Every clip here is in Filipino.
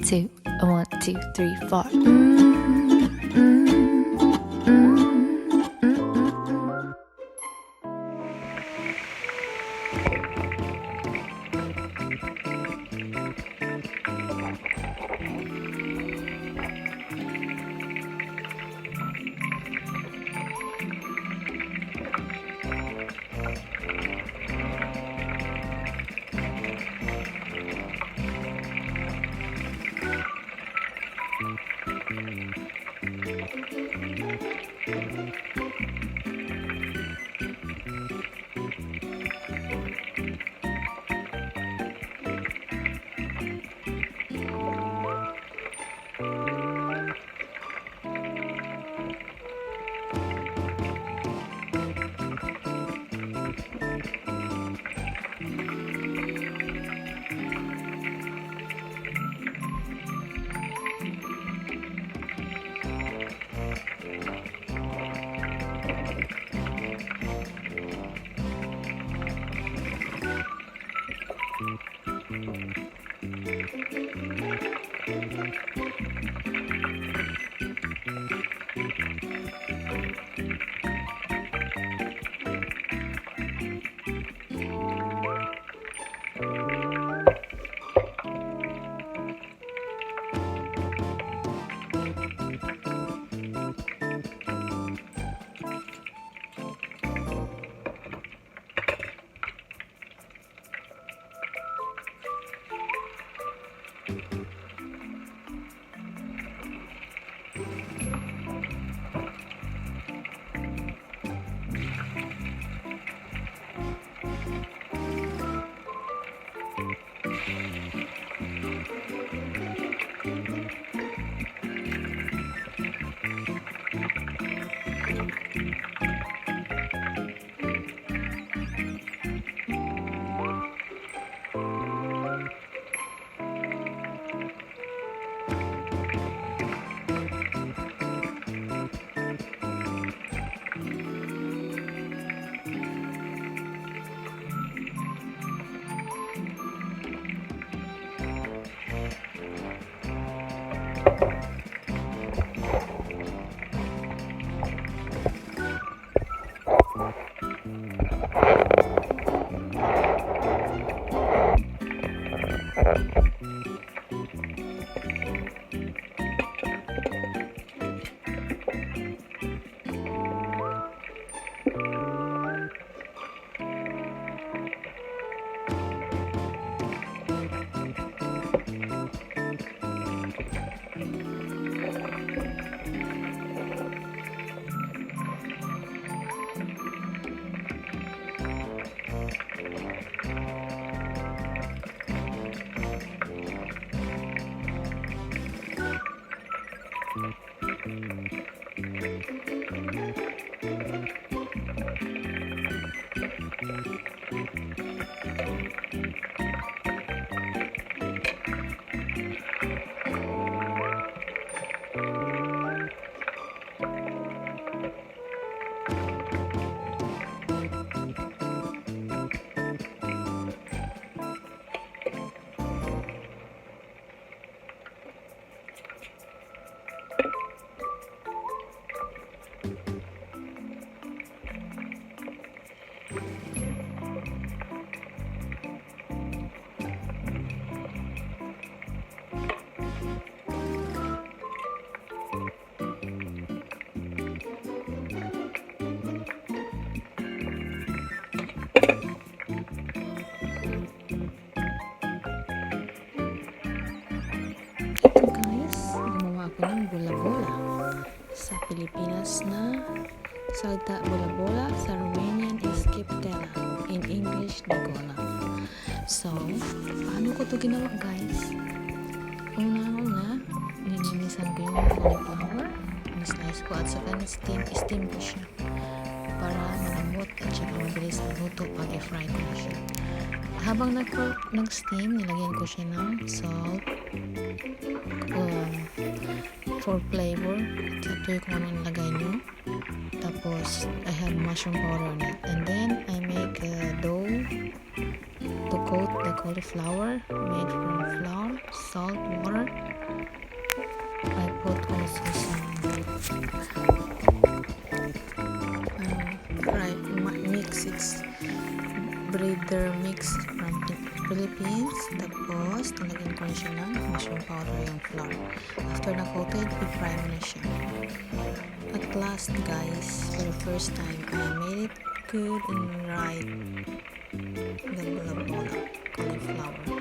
2, 1, 2, 3, 4. Ito guys, gumawa ako ng bola-bola. Sa Pilipinas na salta bola-bola, sa Romanian is kiptela, in English digola. So, paano ko to ginawa guys? Una-una, nilinisan ko yung cauliflower, na-slice ko at saka steam ko siya para malambot at saka mabilis ang luto pag i-fry ko na siya. Habang nag-steam, nilagyan ko siya ng salt, for flavor. Ito kung ano nilagay nyo. Tapos, I have mushroom powder on it. And then, I make a dough to coat the cauliflower made from flour, salt, water, Mix. It's breeder mix from Philippines. Tapos, talagyan ko na siya ng mushroom powder yung flour. After na coated, i-fry mo na siya. At last, guys, for the first time, I made it good and right. The bola, cauliflower.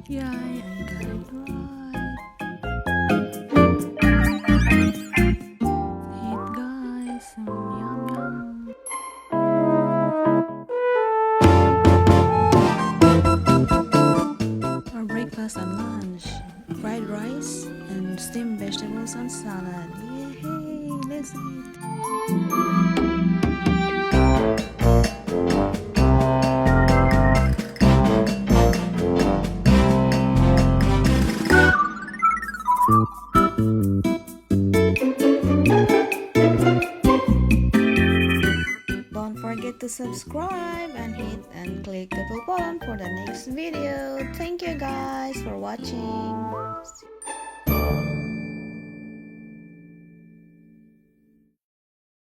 Yay, I got it right. Eat guys, yum yum. Our breakfast and lunch, fried rice and steamed vegetables and salad. Yay, let's eat. Don't forget to subscribe and hit and click the bell button for the next video. Thank you guys for watching.